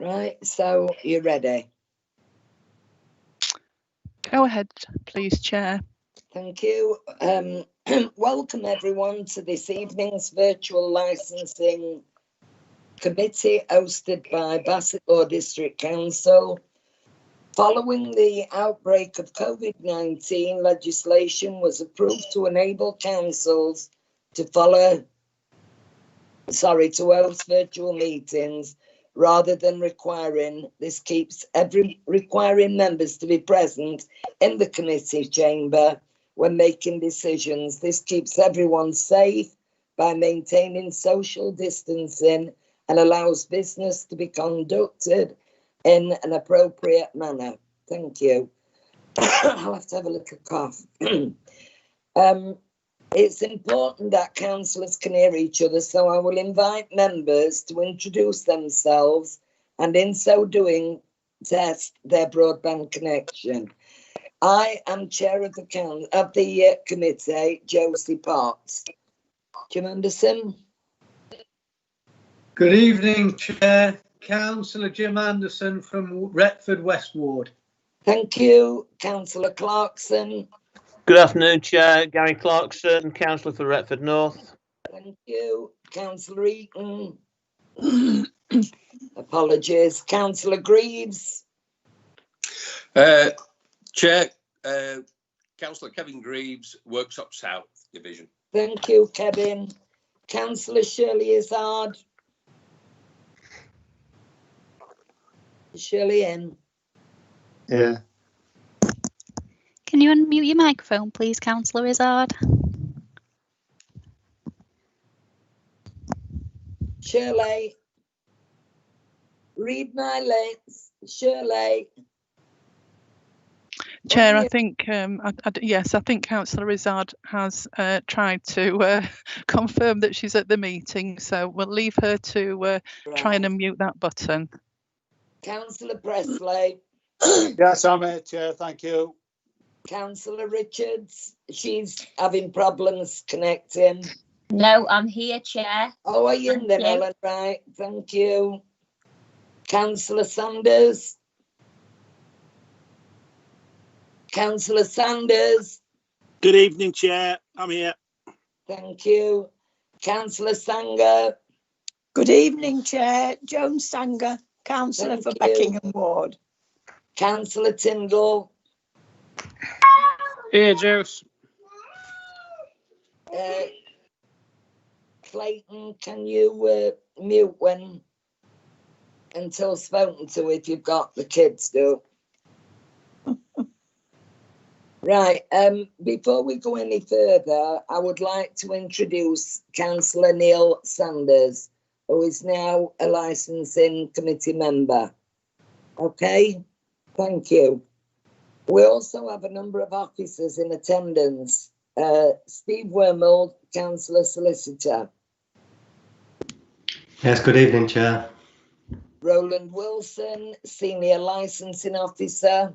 Right, so you ready? Go ahead, please, Chair. Thank you. Welcome everyone to this evening's virtual licensing committee hosted by Bassetlaw District Council. Following the outbreak of COVID-19, legislation was approved to enable councils to host virtual meetings rather than requiring members to be present in the committee chamber when making decisions. This keeps everyone safe by maintaining social distancing and allows business to be conducted in an appropriate manner. Thank you. I'll have to have a little cough. It's important that councillors can hear each other, so I will invite members to introduce themselves and in so doing, test their broadband connection. I am chair of the committee, Josie Potts. Jim Anderson. Good evening, Chair. Councillor Jim Anderson from Retford West Ward. Thank you. Councillor Clarkson. Good afternoon, Chair. Gary Clarkson, Councillor for Retford North. Thank you. Councillor Eaton. Apologies. Councillor Greaves. Chair, Councillor Kevin Greaves, Worksop South Division. Thank you, Kevin. Councillor Shirley Izzard. Shirley in. Yeah. Can you unmute your microphone, please, Councillor Izzard? Shirley. Read my lips. Shirley. Chair, I think, yes, I think Councillor Izzard has tried to confirm that she's at the meeting, so we'll leave her to try and unmute that button. Councillor Presley. Yes, I'm here, Chair. Thank you. Councillor Richards. She's having problems connecting. No, I'm here, Chair. Oh, are you in there, Ellen? Right, thank you. Councillor Sanders. Councillor Sanders. Good evening, Chair. I'm here. Thank you. Councillor Sanger. Good evening, Chair. Joan Sanger, Councillor for Beckingham Ward. Councillor Tyndall. Here, Joe. Clayton, can you mute when until spoken to if you've got the kids do? Right, before we go any further, I would like to introduce Councillor Neil Sanders, who is now a licensing committee member. Okay, thank you. We also have a number of officers in attendance. Steve Wormald, Councillor Solicitor. Yes, good evening, Chair. Roland Wilson, Senior Licensing Officer.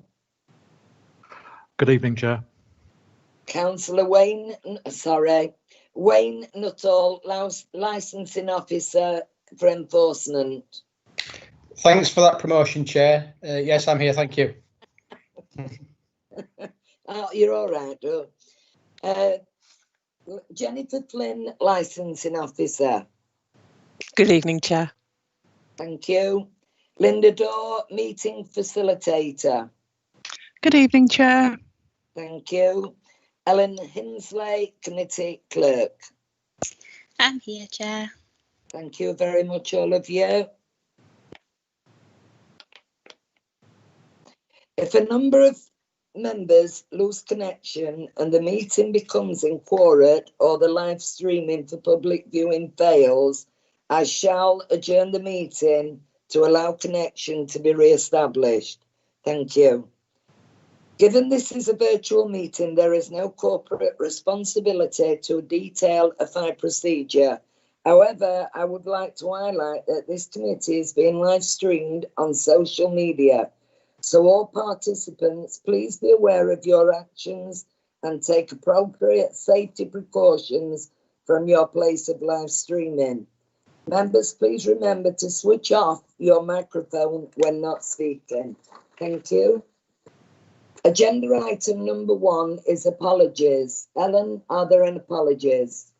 Good evening, Chair. Councillor Wayne Nuttall, Licensing Officer for Enforcement. Thanks for that promotion, Chair. Yes, I'm here, thank you. Oh, you're all right, though. Jennifer Flynn, Licensing Officer. Good evening, Chair. Thank you. Linda Daw, Meeting Facilitator. Good evening, Chair. Thank you. Ellen Hinsley, Committee Clerk. I'm here, Chair. Thank you very much, all of you. If a number of members lose connection and the meeting becomes inquorate or the live streaming for public viewing fails, I shall adjourn the meeting to allow connection to be re-established. Thank you. Given this is a virtual meeting, there is no corporate responsibility to detail a fire procedure. However, I would like to highlight that this committee is being live streamed on social media. So all participants, please be aware of your actions and take appropriate safety precautions from your place of live streaming. Members, please remember to switch off your microphone when not speaking. Thank you. Agenda item number 1 is apologies. Ellen, are there any apologies?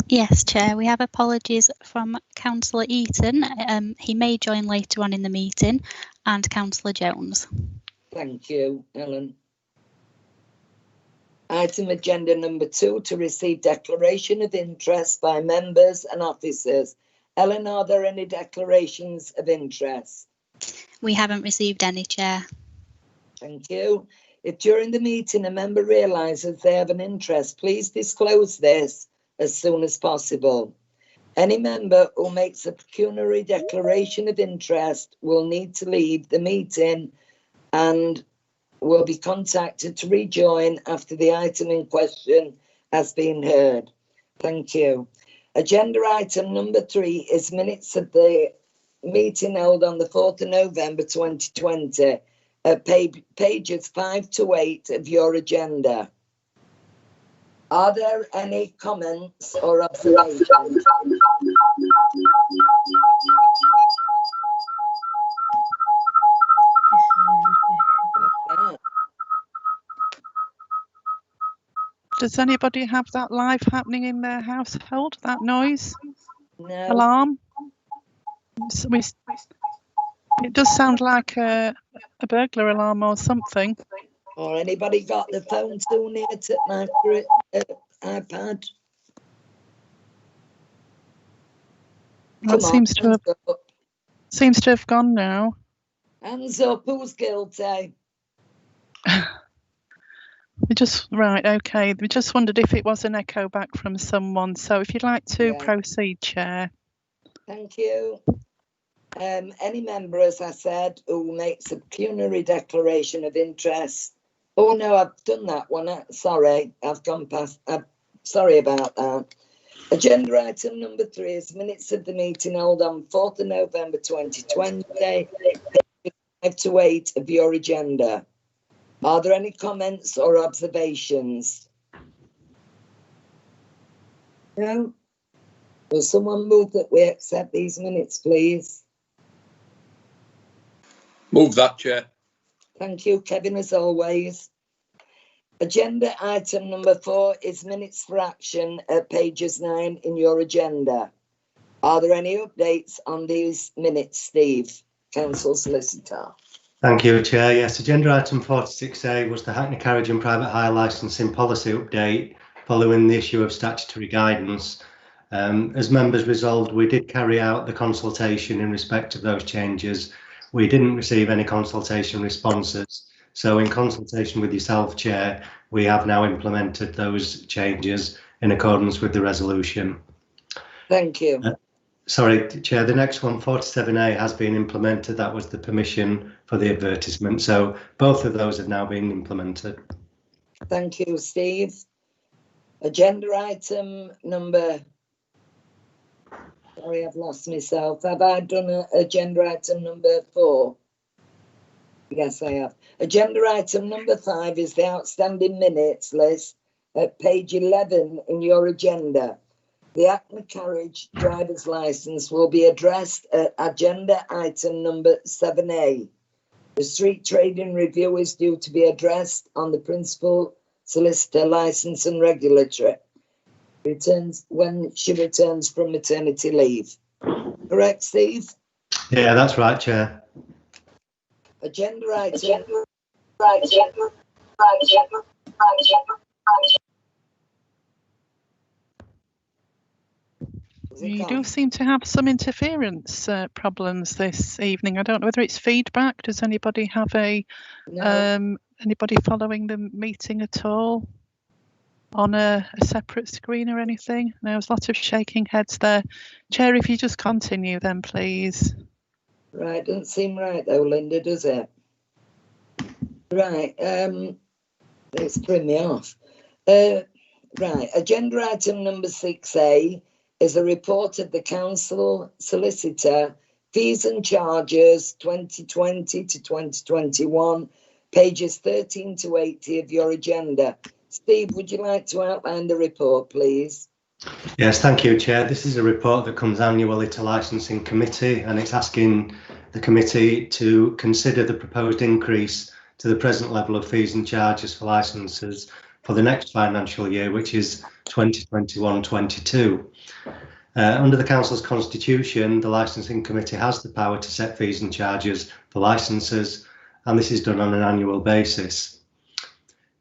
Yes, Chair, we have apologies from Councillor Eaton. He may join later on in the meeting, and Councillor Jones. Thank you, Ellen. Item agenda number 2, to receive declaration of interest by members and officers. Ellen, are there any declarations of interest? We haven't received any, Chair. Thank you. If during the meeting a member realises they have an interest, please disclose this as soon as possible. Any member who makes a pecuniary declaration of interest will need to leave the meeting and will be contacted to rejoin after the item in question has been heard. Thank you. Agenda item number 3 is minutes of the meeting held on the 4th of November 2020 at pages 5 to 8 of your agenda. Are there any comments or observations? Does anybody have that live happening in their household, that noise? No. Alarm? It does sound like a burglar alarm or something. Or anybody got the phone too near to my iPad? That seems to have gone now. Hands up, who's guilty? Right, okay. We just wondered if it was an echo back from someone. So if you'd like to proceed, Chair. Thank you. Any member, as I said, who makes a pecuniary declaration of interest. Oh no, I've done that one. Sorry, I've gone past. Sorry about that. Agenda item number 3 is minutes of the meeting held on 4th of November 2020, 5 to 8 of your agenda. Are there any comments or observations? No? Will someone move that we accept these minutes, please? Move that, Chair. Thank you, Kevin, as always. Agenda item number 4 is minutes for action at pages 9 in your agenda. Are there any updates on these minutes, Steve, Council Solicitor? Thank you, Chair. Yes, agenda item 46A was the Hackney Carriage and Private Hire Licensing Policy update following the issue of statutory guidance. As members resolved, we did carry out the consultation in respect of those changes. We didn't receive any consultation responses. So in consultation with yourself, Chair, we have now implemented those changes in accordance with the resolution. Thank you. Sorry, Chair, the next one, 47A, has been implemented. That was the permission for the advertisement. So both of those have now been implemented. Thank you, Steve. Agenda item number... Sorry, I've lost myself. Have I done agenda item number 4? Yes, I have. Agenda item number 5 is the outstanding minutes list at page 11 in your agenda. The Hackney Carriage driver's licence will be addressed at agenda item number 7A. The street trading review is due to be addressed on the principal solicitor licence and regulatory returns when she returns from maternity leave. Correct, Steve? Yeah, that's right, Chair. Agenda item. You do seem to have some interference problems this evening. I don't know whether it's feedback. Does anybody have anybody following the meeting at all on a separate screen or anything? There was lots of shaking heads there. Chair, if you just continue then, please. Right, doesn't seem right though, Linda, does it? Right, it's putting me off. Right, agenda item number 6A is a report of the Council Solicitor, Fees and Charges 2020 to 2021, pages 13 to 80 of your agenda. Steve, would you like to outline the report, please? Yes, thank you, Chair. This is a report that comes annually to Licensing Committee, and it's asking the committee to consider the proposed increase to the present level of fees and charges for licences for the next financial year, which is 2021-22. Under the Council's constitution, the Licensing Committee has the power to set fees and charges for licences, and this is done on an annual basis.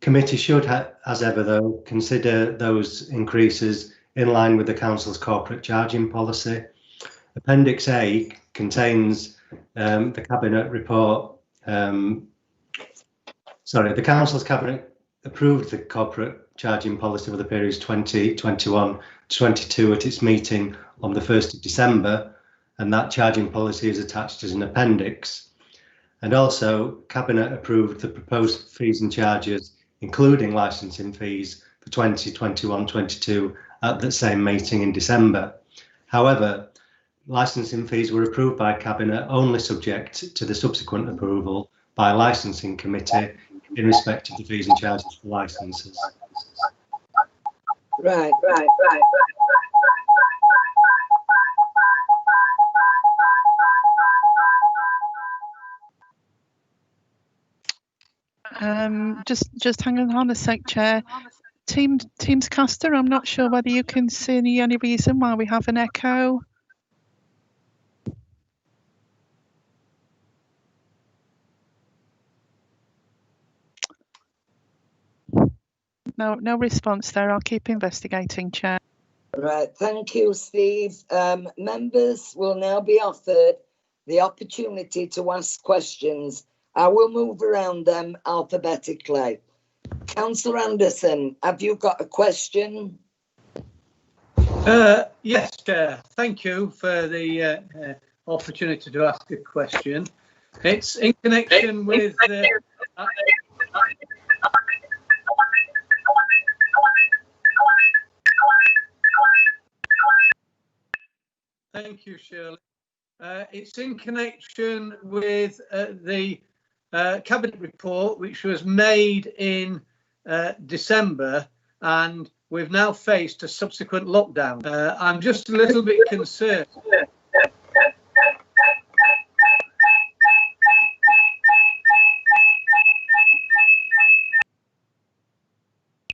Committee should, as ever though, consider those increases in line with the Council's corporate charging policy. Appendix A contains the Cabinet report. The Council's Cabinet approved the corporate charging policy for the periods 2021-22 at its meeting on the 1st of December, and that charging policy is attached as an appendix. And also, Cabinet approved the proposed fees and charges, including licensing fees for 2021-22 at the same meeting in December. However, licensing fees were approved by Cabinet only subject to the subsequent approval by a licensing committee in respect of the fees and charges for licences. Right. Just hang on a sec, Chair. Teamscaster, I'm not sure whether you can see any reason why we have an echo. No response there. I'll keep investigating, Chair. Right, thank you, Steve. Members will now be offered the opportunity to ask questions. I will move around them alphabetically. Councillor Anderson, have you got a question? Yes, Chair. Thank you for the opportunity to ask a question. It's in connection with thank you, Shirley. It's in connection with the Cabinet report, which was made in December, and we've now faced a subsequent lockdown. I'm just a little bit concerned.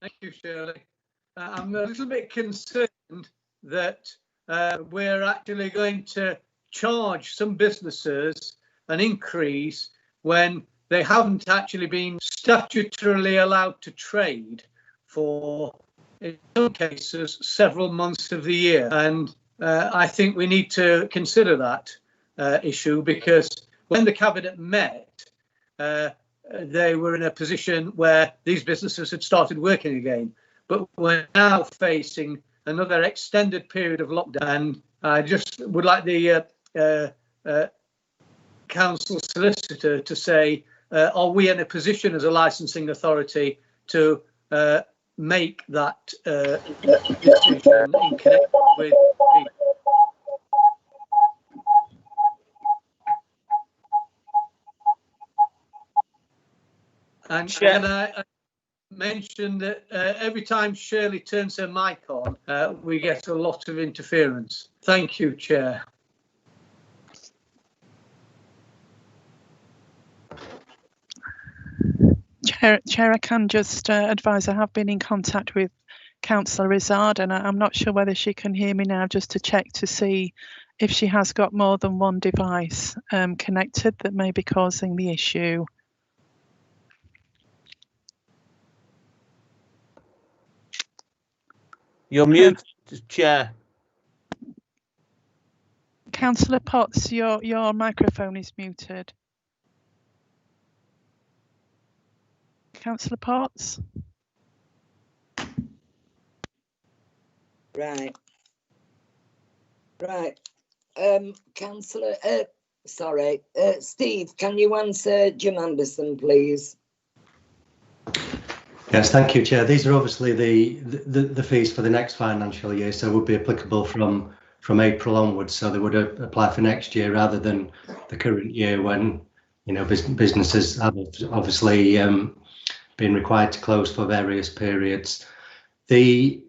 Thank you, Shirley. I'm a little bit concerned that we're actually going to charge some businesses an increase when they haven't actually been statutorily allowed to trade for, in some cases, several months of the year. And I think we need to consider that issue, because when the Cabinet met, they were in a position where these businesses had started working again. But we're now facing another extended period of lockdown. I just would like the Council solicitor to say, are we in a position as a licensing authority to make that decision in connection with and can I mention that every time Shirley turns her mic on, we get a lot of interference. Thank you, Chair. Chair, I can just advise I have been in contact with Councillor Rizzard, and I'm not sure whether she can hear me now, just to check to see if she has got more than one device connected that may be causing the issue. You're muted, Chair. Councillor Potts, your microphone is muted. Councillor Potts. Right. Councillor, Steve, can you answer Jim Anderson, please? Yes, thank you, Chair. These are obviously the fees for the next financial year, so would be applicable from April onwards. So they would apply for next year rather than the current year, when businesses have obviously been required to close for various periods. The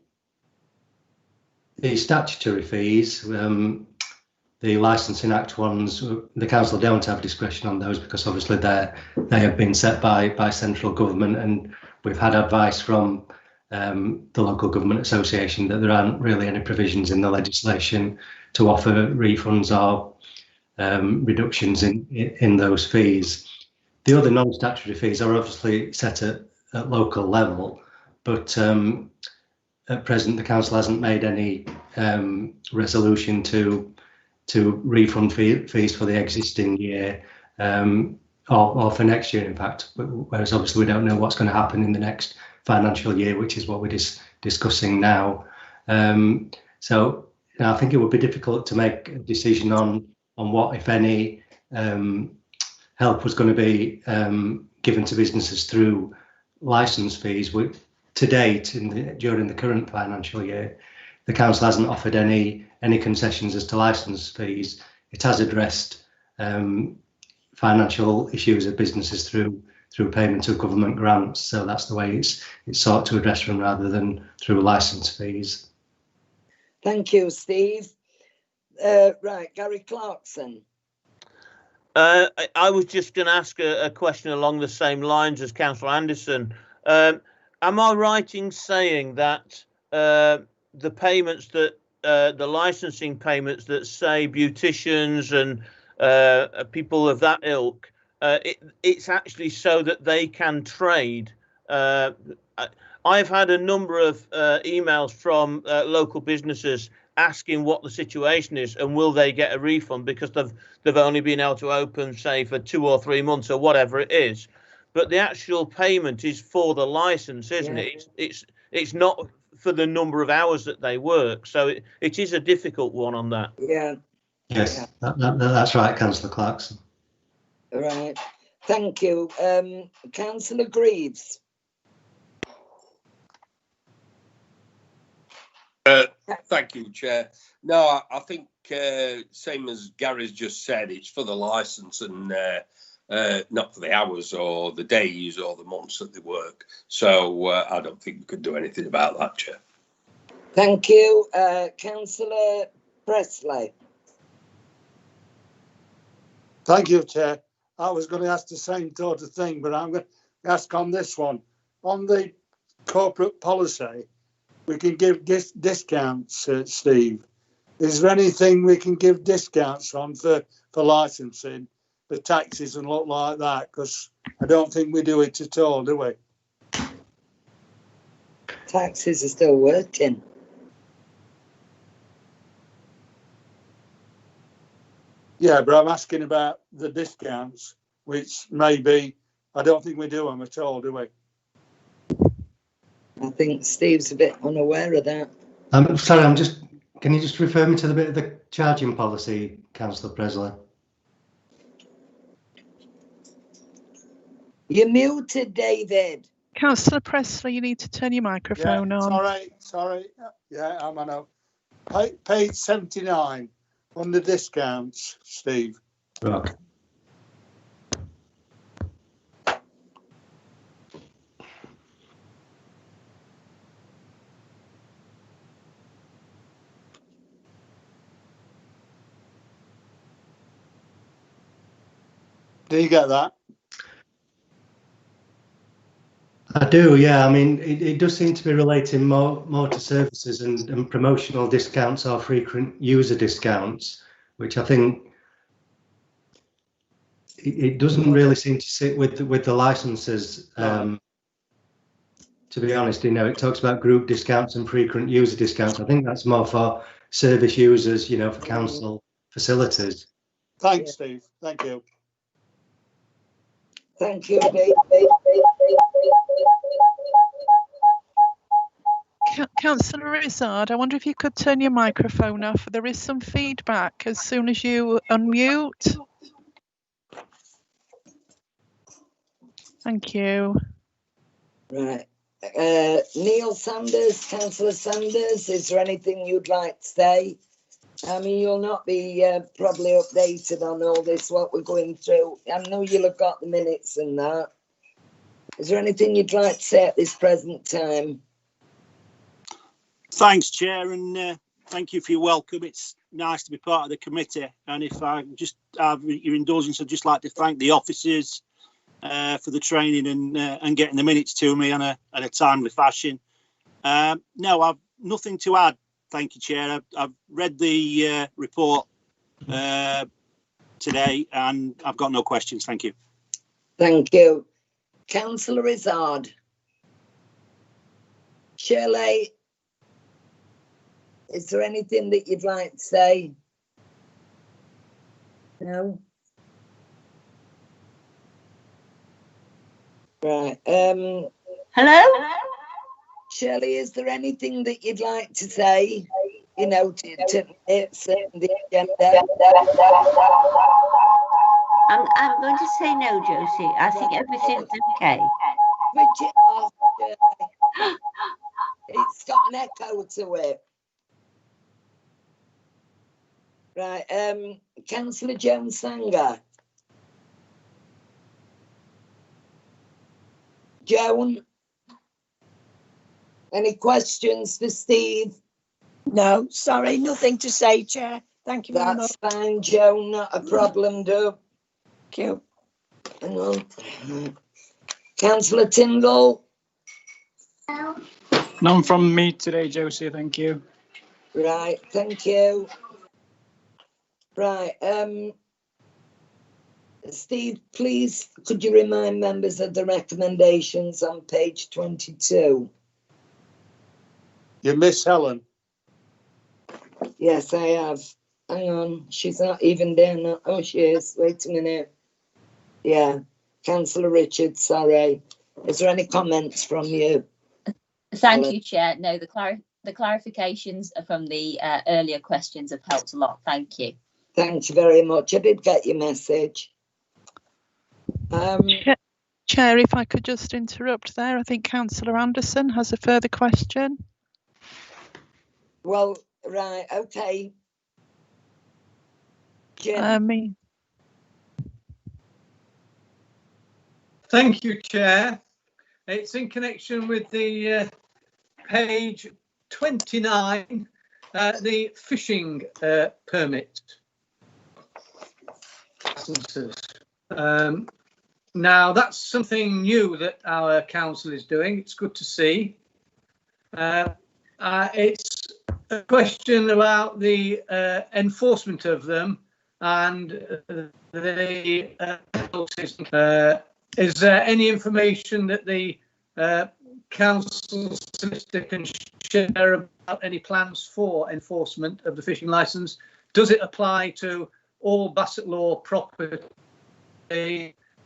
the statutory fees, the Licensing Act ones, the council don't have discretion on those because obviously they have been set by central government, and we've had advice from the Local Government Association that there aren't really any provisions in the legislation to offer refunds or reductions in those fees. The other non-statutory fees are obviously set at local level, but at present the council hasn't made any resolution to refund fees for the existing year or for next year, in fact, whereas obviously we don't know what's going to happen in the next financial year, which is what we're discussing now. So I think it would be difficult to make a decision on what, if any, help was going to be given to businesses through licence fees. To date, during the current financial year, the council hasn't offered any concessions as to licence fees. It has addressed financial issues of businesses through payment of government grants. So that's the way it's sought to address them, rather than through licence fees. Thank you, Steve. Right, Gary Clarkson. I was just going to ask a question along the same lines as Councillor Anderson. Am I right in saying that the payments that the licensing payments that, say, beauticians and people of that ilk, it's actually so that they can trade? I've had a number of emails from local businesses asking what the situation is and will they get a refund because they've only been able to open, say, for 2 or 3 months or whatever it is. But the actual payment is for the license, isn't it? It's not for the number of hours that they work. So it is a difficult one on that. Yeah. Yes, that's right, Councillor Clarkson. Right. Thank you. Councillor Greaves. Thank you, Chair. No, I think same as Gary's just said, it's for the licence and not for the hours or the days or the months that they work. So I don't think we could do anything about that, Chair. Thank you. Councillor Presley. Thank you, Chair. I was going to ask the same sort of thing, but I'm going to ask on this one. On the corporate policy, we can give discounts, Steve. Is there anything we can give discounts on for licensing, for taxes and lot like that? Because I don't think we do it at all, do we? Taxes are still working. Yeah, but I'm asking about the discounts, which maybe, I don't think we do them at all, do we? I think Steve's a bit unaware of that. I'm sorry, can you just refer me to the bit of the charging policy, Councillor Presley? You're muted, David. Councillor Presley, you need to turn your microphone on. Sorry. Yeah, I'm on. Page 79 on the discounts, Steve. Right. Do you get that? I do, yeah. I mean, it does seem to be relating more to services and promotional discounts or frequent user discounts, which I think it doesn't really seem to sit with the licenses. To be honest, it talks about group discounts and frequent user discounts. I think that's more for service users, for council facilities. Thanks, Steve. Thank you. Thank you, David. Councillor Izzard, I wonder if you could turn your microphone off. There is some feedback as soon as you unmute. Thank you. Right. Neil Sanders, Councillor Sanders, is there anything you'd like to say? I mean, you'll not be probably updated on all this, what we're going through. I know you'll have got the minutes and that. Is there anything you'd like to say at this present time? Thanks, Chair, and thank you for your welcome. It's nice to be part of the committee. And if I just have your indulgence, I'd just like to thank the officers for the training and getting the minutes to me in a timely fashion. No, I've nothing to add. Thank you, Chair. I've read the report today and I've got no questions. Thank you. Thank you. Councillor Izzard. Shirley, is there anything that you'd like to say? No? Right. Hello? Shirley, is there anything that you'd like to say? You know, to it's the agenda. I'm going to say no, Josie. I think everything's okay. Switch it off, Shirley. It's got an echo to it. Right, Councillor Jones Sanger. Joan, any questions for Steve? No, sorry, nothing to say, Chair. Thank you very much. That's fine, Joan, not a problem, do. Thank you. Hang on. Councillor Tyndall. None from me today, Josie, thank you. Right, thank you. Right, Steve, please, could you remind members of the recommendations on page 22? You miss Helen. Yes, I have. Hang on, she's not even there now. Oh, she is. Wait a minute. Yeah, Councillor Richards, sorry. Is there any comments from you? Thank you, Chair. No, the clarifications from the earlier questions have helped a lot. Thank you. Thank you very much. I did get your message. Chair, if I could just interrupt there, I think Councillor Anderson has a further question. Well, right, okay. Jim. Thank you, Chair. It's in connection with the page 29, the fishing permit licenses. Now, that's something new that our council is doing. It's good to see. It's a question about the enforcement of them and the penalties. Is there any information that the council solicitor can share about any plans for enforcement of the fishing licence? Does it apply to all Bassett Law property?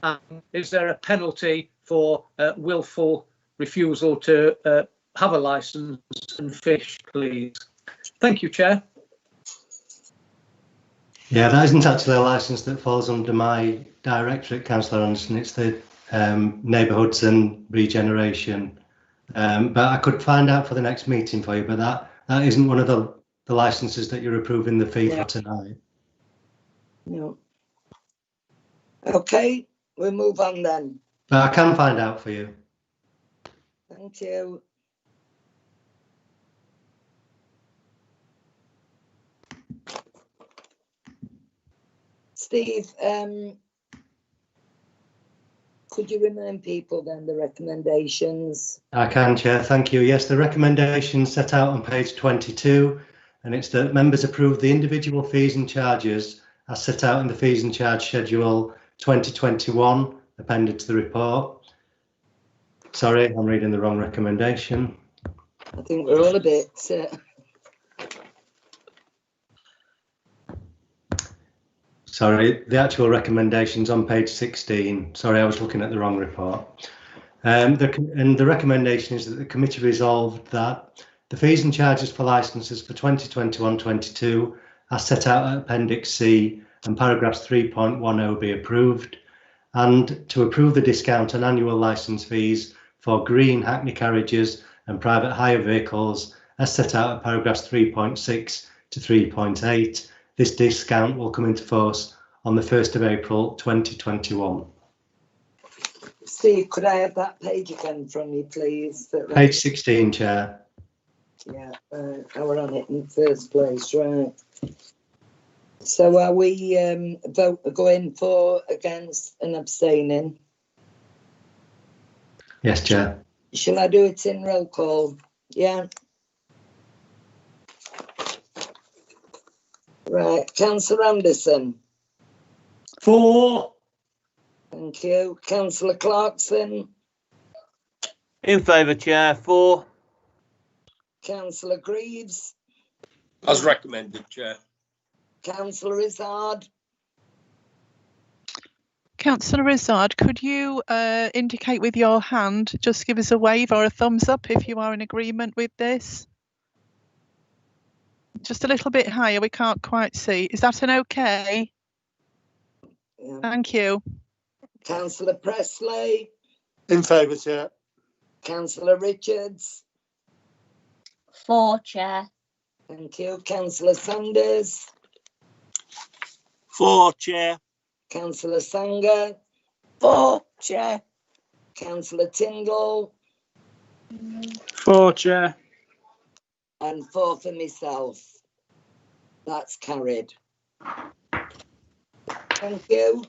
And is there a penalty for willful refusal to have a licence and fish, please? Thank you, Chair. Yeah, that isn't actually a licence that falls under my directorate, Councillor Anderson. It's the neighbourhoods and regeneration. But I could find out for the next meeting for you, but that isn't one of the licences that you're approving the fee for tonight. No. Okay, we'll move on then. But I can find out for you. Thank you. Steve, could you remind people then the recommendations? I can, Chair. Thank you. Yes, the recommendations set out on page 22, and it's that members approve the individual fees and charges as set out in the fees and charge schedule 2021 appended to the report. Sorry, I'm reading the wrong recommendation. I think we're all a bit... Sorry, the actual recommendations on page 16. Sorry, I was looking at the wrong report. And the recommendation is that the committee resolved that the fees and charges for licences for 2021-22 as set out at Appendix C and paragraphs 3.10 be approved, and to approve the discount on annual licence fees for green Hackney carriages and private hire vehicles as set out at paragraphs 3.6 to 3.8. This discount will come into force on the 1st of April 2021. Steve, could I have that page again from you, please? Page 16, Chair. Yeah, I were on it in the first place, right. So are we going for, against and abstaining? Yes, Chair. Shall I do it in roll call? Yeah. Right, Councillor Anderson. For. Thank you. Councillor Clarkson. In favour, Chair. 4. Councillor Greaves. As recommended, Chair. Councillor Izzard. Councillor Izzard, could you indicate with your hand, just give us a wave or a thumbs up if you are in agreement with this? Just a little bit higher, we can't quite see. Is that an okay? Yeah. Thank you. Councillor Presley. In favour, Chair. Councillor Richards. 4, Chair. Thank you. Councillor Sanders. 4, Chair. Councillor Sanger. 4, Chair. Councillor Tyndall. 4, Chair. And 4 for myself. That's carried. Thank you.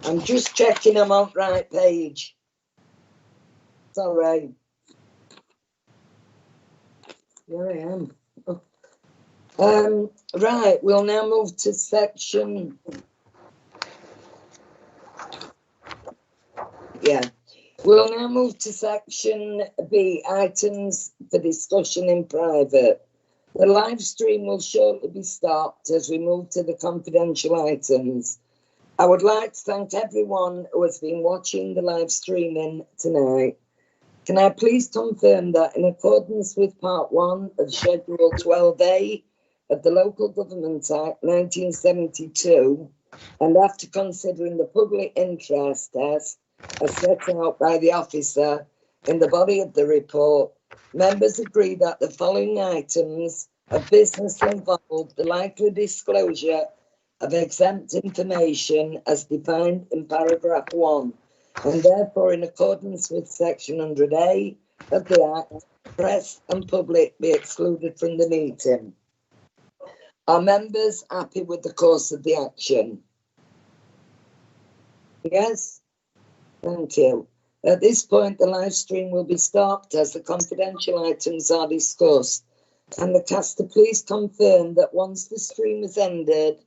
I'm just checking I'm on the right page. Sorry. Here I am. Right, we'll now move to section. Yeah, we'll now move to section B, items for discussion in private. The live stream will shortly be stopped as we move to the confidential items. I would like to thank everyone who has been watching the live streaming tonight. Can I please confirm that in accordance with Part 1 of Schedule 12A of the Local Government Act 1972, and after considering the public interest test as set out by the officer in the body of the report, members agree that the following items of business involve the likely disclosure of exempt information as defined in paragraph 1, and therefore in accordance with section 100A of the Act, press and public be excluded from the meeting. Are members happy with the course of the action? Yes? Thank you. At this point, the live stream will be stopped as the confidential items are discussed. Can the caster please confirm that once the stream has ended,